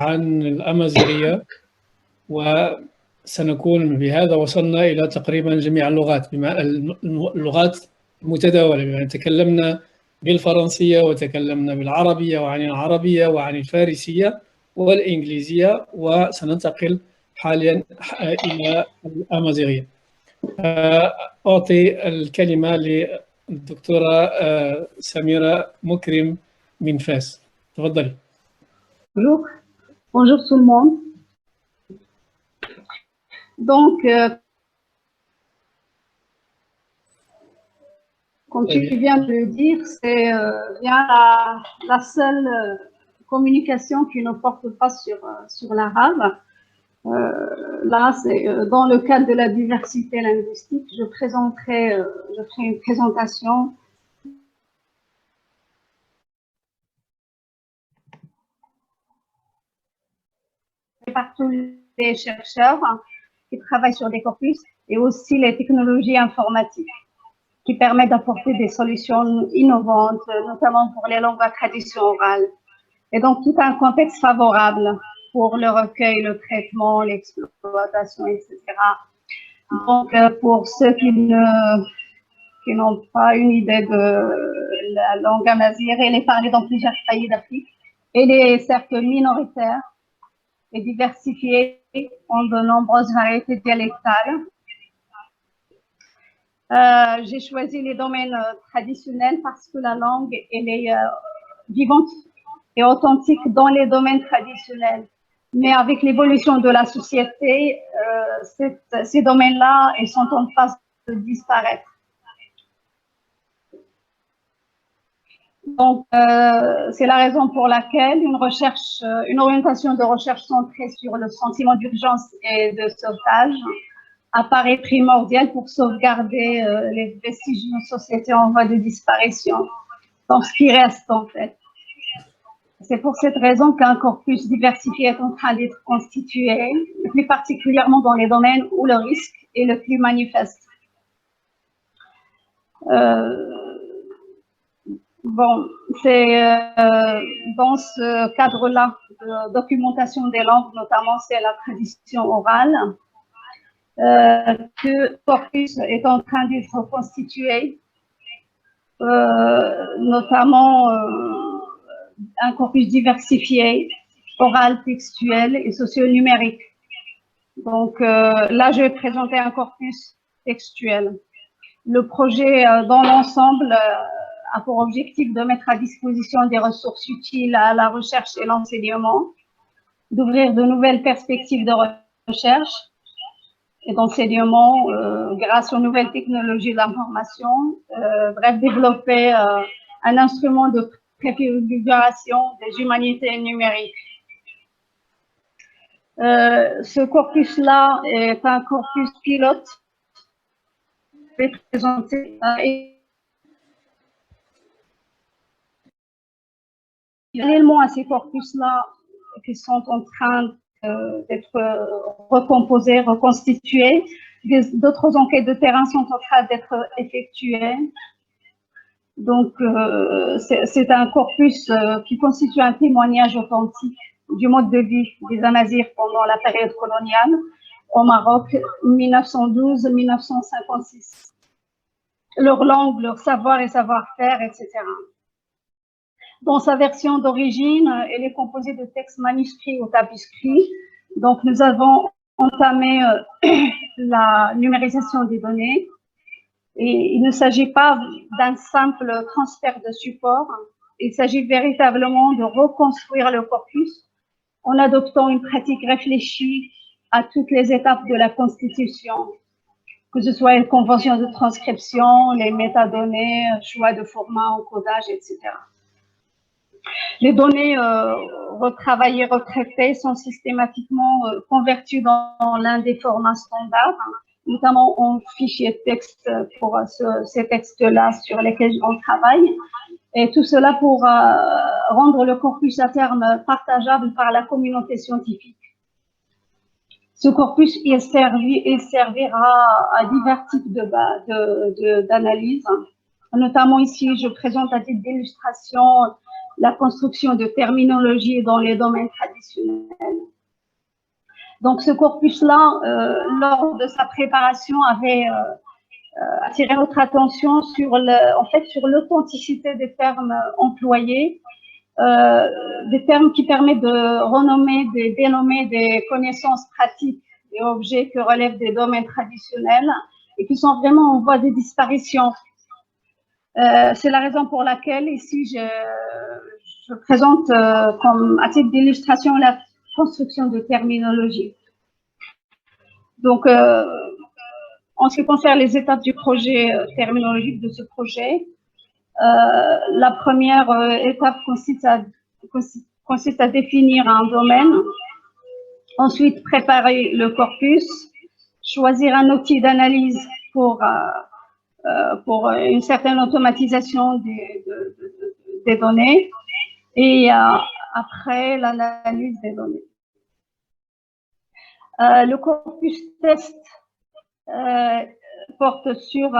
عن الأمازيغية، وسنكون بهذا وصلنا إلى تقريبا جميع اللغات، بما اللغات متداولة، بما تكلمنا بالفرنسية وتكلمنا بالعربية وعن العربية وعن الفارسية والإنجليزية، وسننتقل حاليا إلى الأمازيغية. أعطي الكلمة للدكتورة سميرة مكرم من فاس. تفضلي. Bonjour. Bonjour tout le monde. Donc, comme tu viens de le dire, c'est bien la seule communication qui ne porte pas sur l'arabe. Là, c'est dans le cadre de la diversité linguistique, je ferai une présentation par tous les chercheurs qui travaillent sur des corpus et aussi les technologies informatiques qui permettent d'apporter des solutions innovantes, notamment pour les langues à tradition orale. Et donc, tout un contexte favorable pour le recueil, le traitement, l'exploitation, etc. Donc, pour ceux qui n'ont pas une idée de la langue amazigh, elle est parlée dans plusieurs pays d'Afrique. Elle est certes minoritaire et diversifiée en de nombreuses variétés dialectales. J'ai choisi les domaines traditionnels parce que la langue, elle est vivante et authentique dans les domaines traditionnels. Mais avec l'évolution de la société, ces domaines-là, ils sont en phase de disparaître. Donc, c'est la raison pour laquelle une orientation de recherche centrée sur le sentiment d'urgence et de sauvetage apparaît primordial pour sauvegarder les vestiges d'une société en voie de disparition, donc ce qui reste en fait. C'est pour cette raison qu'un corpus diversifié est en train d'être constitué, plus particulièrement dans les domaines où le risque est le plus manifeste. Bon, c'est dans ce cadre-là de documentation des langues, notamment c'est la tradition orale, que le corpus est en train d'être constitué, notamment un corpus diversifié, oral, textuel et socio-numérique. Donc là, je vais présenter un corpus textuel. Le projet dans l'ensemble a pour objectif de mettre à disposition des ressources utiles à la recherche et l'enseignement, d'ouvrir de nouvelles perspectives de recherche et d'enseignement grâce aux nouvelles technologies d'information, bref, développer un instrument de préfiguration des humanités numériques. Ce corpus-là est un corpus pilote présenté réellement à ces corpus-là qui sont en train d'être recomposés, reconstitués. D'autres enquêtes de terrain sont en train d'être effectuées. Donc, c'est un corpus qui constitue un témoignage authentique du mode de vie des Amazirs pendant la période coloniale au Maroc, 1912-1956. Leur langue, leur savoir et savoir-faire, etc. Dans sa version d'origine, elle est composée de textes manuscrits ou tapuscrits. Donc, nous avons entamé la numérisation des données. Et il ne s'agit pas d'un simple transfert de support. Il s'agit véritablement de reconstruire le corpus en adoptant une pratique réfléchie à toutes les étapes de la constitution, que ce soit les conventions de transcription, les métadonnées, choix de format, encodage, etc. Les données retravaillées, retraitées sont systématiquement converties dans l'un des formats standards, notamment en fichier texte pour ces textes-là sur lesquels on travaille. Et tout cela pour rendre le corpus à terme partageable par la communauté scientifique. Ce corpus, il servira à divers types d'analyses. Notamment ici, je présente à titre d'illustration la construction de terminologie dans les domaines traditionnels. Donc, ce corpus-là, lors de sa préparation, avait attiré notre attention sur sur l'authenticité des termes employés, des termes qui permettent de renommer, de dénommer des connaissances pratiques et objets qui relèvent des domaines traditionnels et qui sont vraiment en voie de disparition. C'est la raison pour laquelle ici je présente comme à titre d'illustration la construction de terminologie. Donc, en ce qui concerne les étapes du projet terminologique de ce projet, la première étape consiste à définir un domaine, ensuite préparer le corpus, choisir un outil d'analyse pour une certaine automatisation des données et après l'analyse des données. Le corpus test porte sur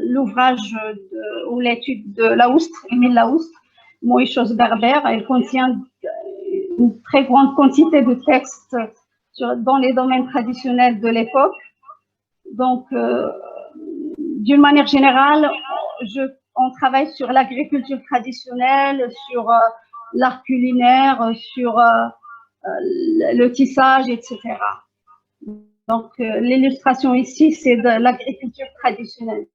l'ouvrage ou l'étude de Laoust, Émile Laoust, Mots et choses berbères. Elle contient une très grande quantité de textes dans les domaines traditionnels de l'époque. Donc, d'une manière générale, on travaille sur l'agriculture traditionnelle, sur l'art culinaire, sur le tissage, etc. Donc, l'illustration ici, c'est de l'agriculture traditionnelle.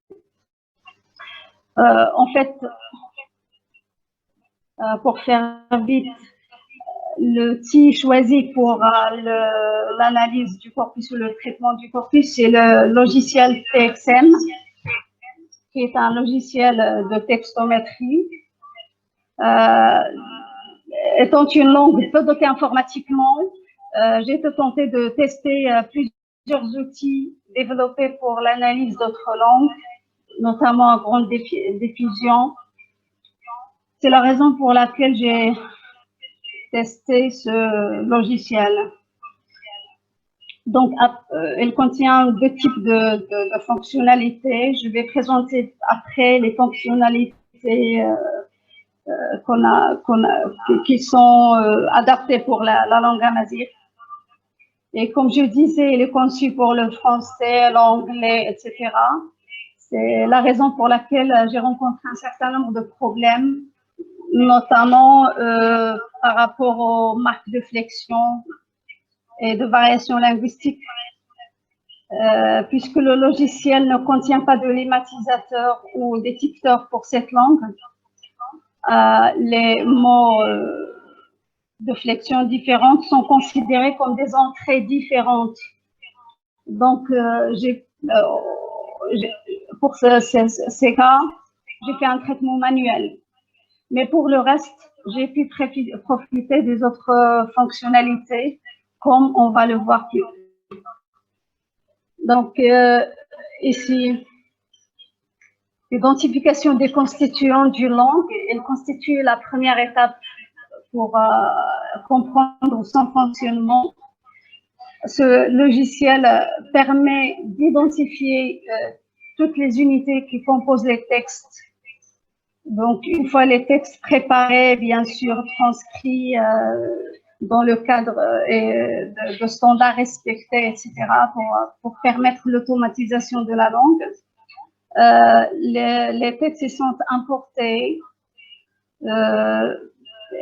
En fait, pour faire vite, l'outil choisi pour l'analyse du corpus ou le traitement du corpus, c'est le logiciel TXM, qui est un logiciel de textométrie. Étant une langue peu dotée informatiquement, j'ai été tentée de tester plusieurs outils développés pour l'analyse d'autres langues, notamment à grande diffusion. C'est la raison pour laquelle j'ai testé ce logiciel. Donc, elle contient deux types de fonctionnalités. Je vais présenter après les fonctionnalités qui sont adaptées pour la langue amazigh. Et comme je disais, il est conçu pour le français, l'anglais, etc. C'est la raison pour laquelle j'ai rencontré un certain nombre de problèmes, notamment par rapport aux marques de flexion et de variation linguistique, puisque le logiciel ne contient pas de lemmatiseur ou d'étiqueteur pour cette langue. Les mots de flexion différentes sont considérés comme des entrées différentes. Donc, pour ces cas, j'ai fait un traitement manuel. Mais pour le reste, j'ai pu profiter des autres fonctionnalités, comme on va le voir plus. Donc, ici, l'identification des constituants d'une langue, elle constitue la première étape pour comprendre son fonctionnement. Ce logiciel permet d'identifier toutes les unités qui composent les textes. Donc, une fois les textes préparés, bien sûr, transcrits dans le cadre de standards respectés, etc., pour permettre l'automatisation de la langue. Les textes sont importés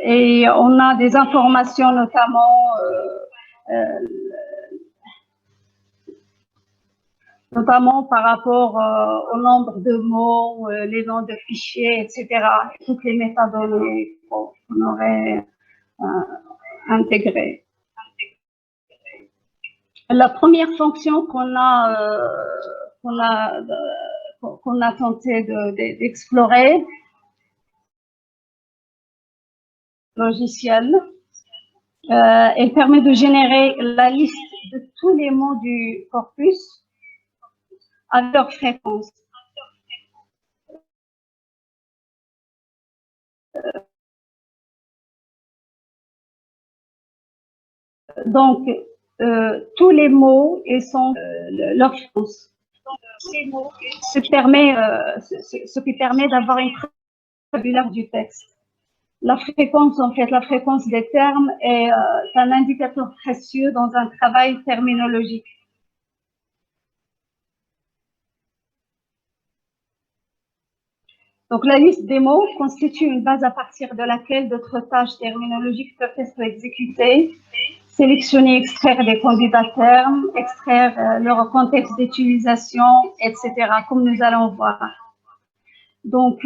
et on a des informations notamment par rapport au nombre de mots, les noms de fichiers, etc., toutes les métadonnées qu'on aurait intégrées. La première fonction qu'on a tenté d'explorer, logiciel, elle permet de générer la liste de tous les mots du corpus à leur fréquence. Donc, tous les mots et leur fréquence. Ce qui permet d'avoir une vocabulaire du texte. La fréquence, en fait, la fréquence des termes est un indicateur précieux dans un travail terminologique. Donc, la liste des mots constitue une base à partir de laquelle d'autres tâches terminologiques peuvent être exécutées. Sélectionner, extraire des candidats termes, extraire leur contexte d'utilisation, etc., comme nous allons voir. Donc,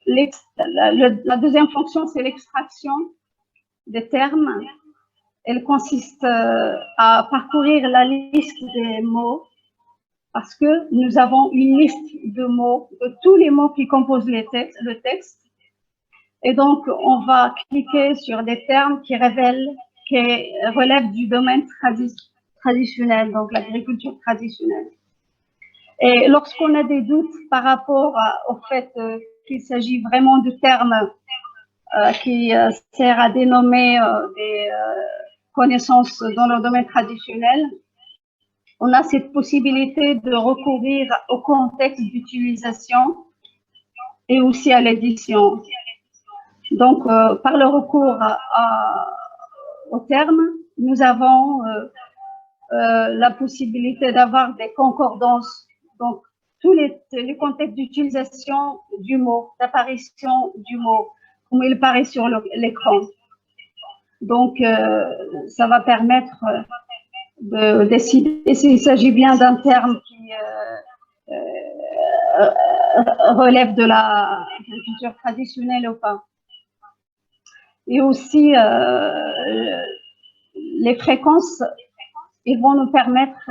la deuxième fonction, c'est l'extraction des termes. Elle consiste à parcourir la liste des mots parce que nous avons une liste de mots, de tous les mots qui composent le texte. Et donc, on va cliquer sur des termes qui relèvent du domaine traditionnel, donc l'agriculture traditionnelle. Et lorsqu'on a des doutes par rapport au fait qu'il s'agit vraiment de termes qui servent à dénommer des connaissances dans le domaine traditionnel, on a cette possibilité de recourir au contexte d'utilisation et aussi à l'édition. Donc, par le recours au terme, nous avons la possibilité d'avoir des concordances. Donc, tous les contextes d'utilisation du mot, d'apparition du mot, comme il paraît sur l'écran. Donc, ça va permettre de décider s'il s'agit bien d'un terme qui relève de la culture traditionnelle ou pas. Et aussi, les fréquences, ils vont nous permettre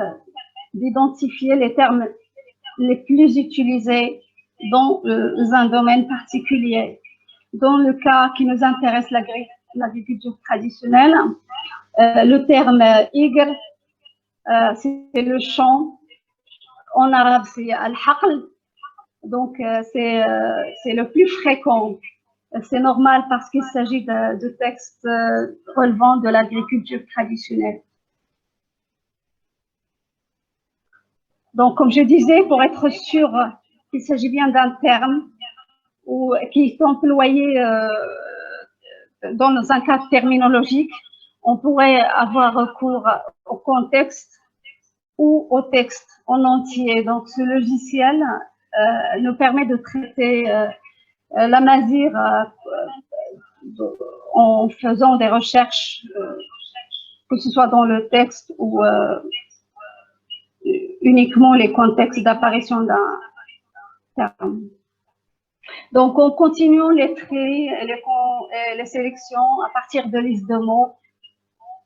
d'identifier les termes les plus utilisés dans un domaine particulier. Dans le cas qui nous intéresse, l'agriculture traditionnelle, le terme igr, c'est le champ. En arabe, c'est al-haql. Donc, c'est le plus fréquent. C'est normal parce qu'il s'agit de textes relevant de l'agriculture traditionnelle. Donc, comme je disais, pour être sûr qu'il s'agit bien d'un terme ou qui est employé dans un cadre terminologique, on pourrait avoir recours au contexte ou au texte en entier. Donc, ce logiciel nous permet de traiter l'amazigh en faisant des recherches, que ce soit dans le texte ou uniquement les contextes d'apparition d'un terme. Donc, en continuant les tri et les sélections à partir de listes de mots.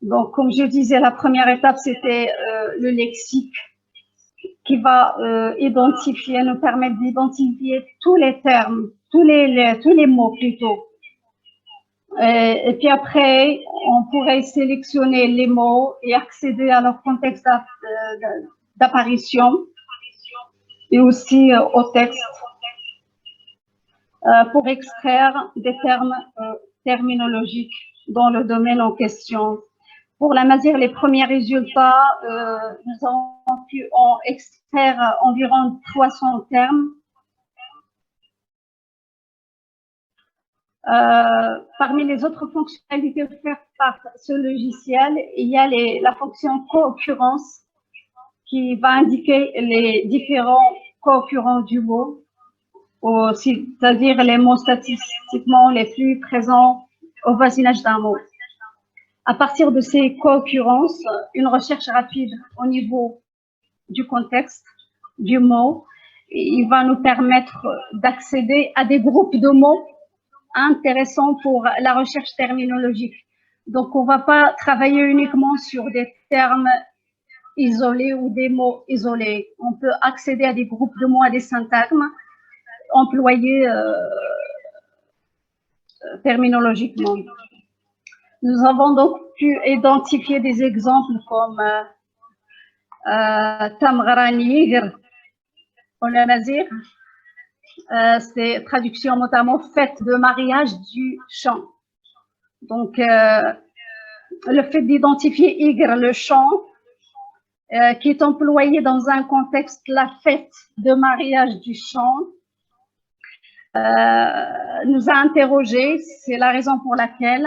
Donc, comme je disais, la première étape, c'était le lexique qui va nous permettre d'identifier tous les termes, tous les mots plutôt. Et puis après, on pourrait sélectionner les mots et accéder à leur contexte d'apparition et aussi au texte pour extraire des termes terminologiques dans le domaine en question. Pour l'amazigh, les premiers résultats, nous avons pu en extraire environ 300 termes. Parmi les autres fonctionnalités offertes par ce logiciel, il y a la fonction co-occurrence qui va indiquer les différents co-occurrents du mot, c'est-à-dire les mots statistiquement les plus présents au voisinage d'un mot. À partir de ces co-occurrences, une recherche rapide au niveau du contexte du mot, il va nous permettre d'accéder à des groupes de mots intéressants pour la recherche terminologique. Donc, on ne va pas travailler uniquement sur des termes isolés ou des mots isolés. On peut accéder à des groupes de mots, à des syntagmes employés terminologiquement. Nous avons donc pu identifier des exemples comme Tamgharani Igr en amazigh. C'est traduction notamment faite de mariage du chant. Donc, le fait d'identifier Igr, le chant, qui est employé dans un contexte, la fête de mariage du chant, nous a interrogés. C'est la raison pour laquelle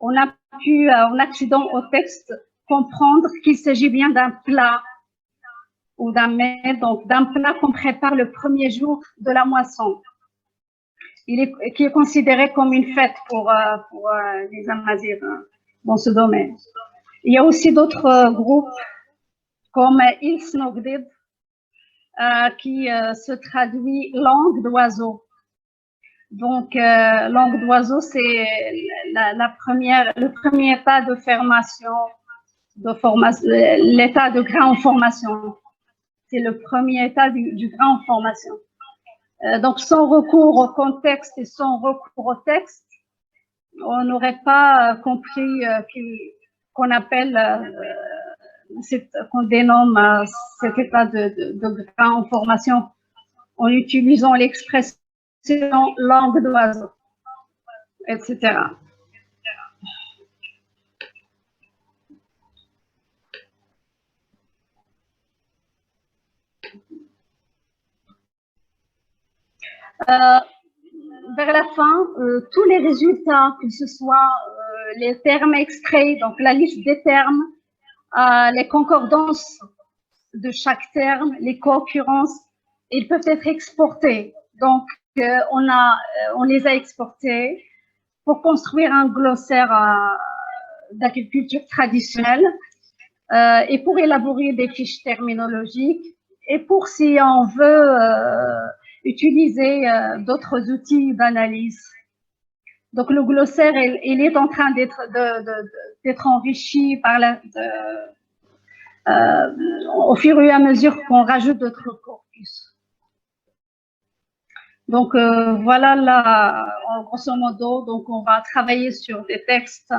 on a pu, en accédant au texte, comprendre qu'il s'agit bien d'un plat ou d'un mets, donc d'un plat qu'on prépare le premier jour de la moisson, qui est considéré comme une fête pour les Amazirs dans ce domaine. Il y a aussi d'autres groupes comme Il Snogdid, qui se traduit langue d'oiseau. Donc, langue d'oiseau, c'est le premier état de formation, l'état de grain en formation. C'est le premier état du grain en formation. Donc, sans recours au contexte et sans recours au texte, on n'aurait pas compris qu'on appelle, qu'on dénomme cet état de grain en formation en utilisant l'expression langue d'oiseau, etc. Vers la fin, tous les résultats, que ce soit les termes extraits, donc la liste des termes, les concordances de chaque terme, les co-occurrences, ils peuvent être exportés. Donc, on les a exportés pour construire un glossaire d'agriculture traditionnelle et pour élaborer des fiches terminologiques et pour, si on veut, utiliser d'autres outils d'analyse. Donc, le glossaire, il est en train d'être enrichi par au fur et à mesure qu'on rajoute d'autres corpus. Donc, voilà là, en grosso modo, donc on va travailler sur des textes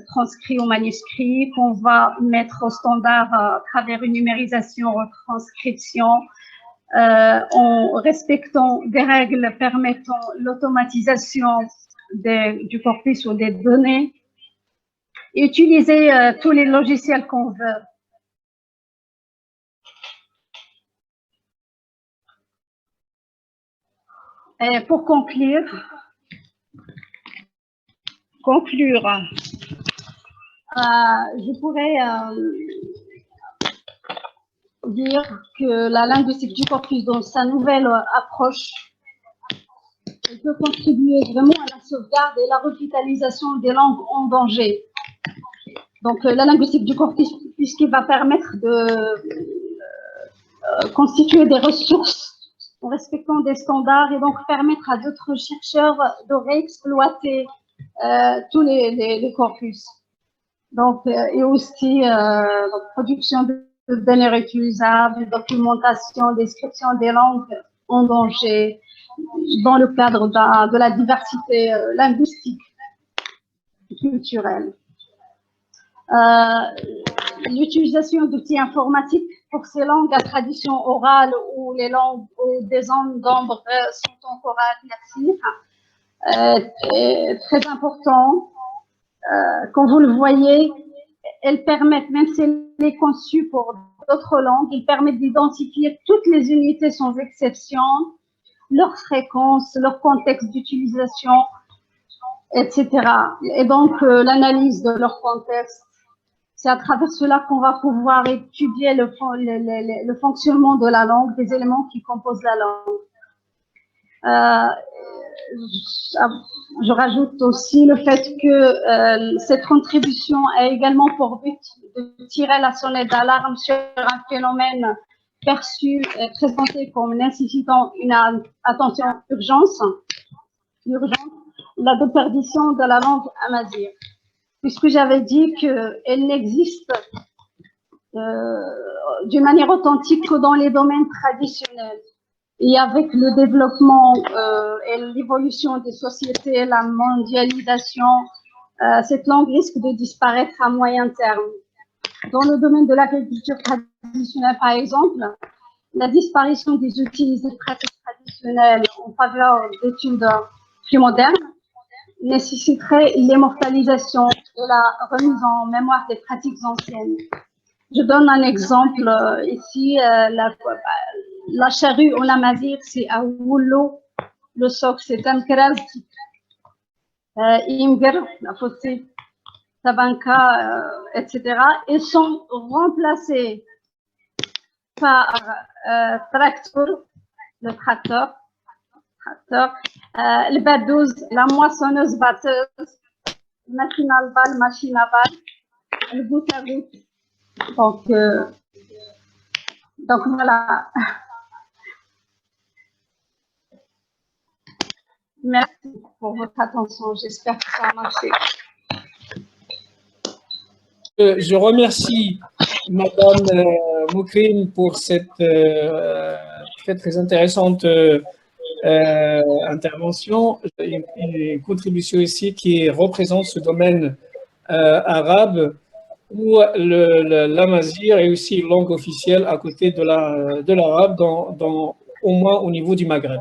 transcrits au manuscrit qu'on va mettre au standard à travers une numérisation, retranscription, en respectant des règles permettant l'automatisation du corpus ou des données, et utiliser tous les logiciels qu'on veut. Et pour conclure, je pourrais dire que la linguistique du corpus, dans sa nouvelle approche, elle peut contribuer vraiment à la sauvegarde et la revitalisation des langues en danger. Donc, la linguistique du corpus, puisqu'il va permettre de constituer des ressources en respectant des standards et donc permettre à d'autres chercheurs de réexploiter tous les corpus. Donc, et aussi production de données réutilisables, documentation, description des langues en danger dans le cadre de la diversité linguistique et culturelle. L'utilisation d'outils informatiques pour ces langues à tradition orale ou les langues où des zones d'ombre sont encore à éclaircir est très important. Comme vous le voyez, elles permettent, même si elle est conçue pour d'autres langues, ils permettent d'identifier toutes les unités sans exception, leur fréquence, leur contexte d'utilisation, etc. Et donc, l'analyse de leur contexte, c'est à travers cela qu'on va pouvoir étudier le fonctionnement de la langue, des éléments qui composent la langue. Je rajoute aussi le fait que cette contribution a également pour but de tirer la sonnette d'alarme sur un phénomène perçu et présenté comme nécessitant une attention urgente, la déperdition de la langue amazigh. Puisque j'avais dit qu'elle n'existe d'une manière authentique que dans les domaines traditionnels. Et avec le développement et l'évolution des sociétés, la mondialisation, cette langue risque de disparaître à moyen terme. Dans le domaine de l'agriculture traditionnelle, par exemple, la disparition des outils et des pratiques traditionnelles en faveur d'études plus modernes nécessiterait l'immortalisation et la remise en mémoire des pratiques anciennes. Je donne un exemple ici, la charrue en amazigh, c'est Awulo le soc, c'est un kraz, imger, la fossée, tabanka, etc. Ils sont remplacés par tracteur, le tracteur, le badouze, la moissonneuse batteuse, machine à balle, machine à balle, le goutte à goutte. Donc voilà. Merci pour votre attention. J'espère que ça a marché. Je remercie Madame Moukrim pour cette très intéressante intervention, une contribution ici qui représente ce domaine arabe où l'amazigh est aussi une langue officielle à côté de l'arabe, au moins au niveau du Maghreb.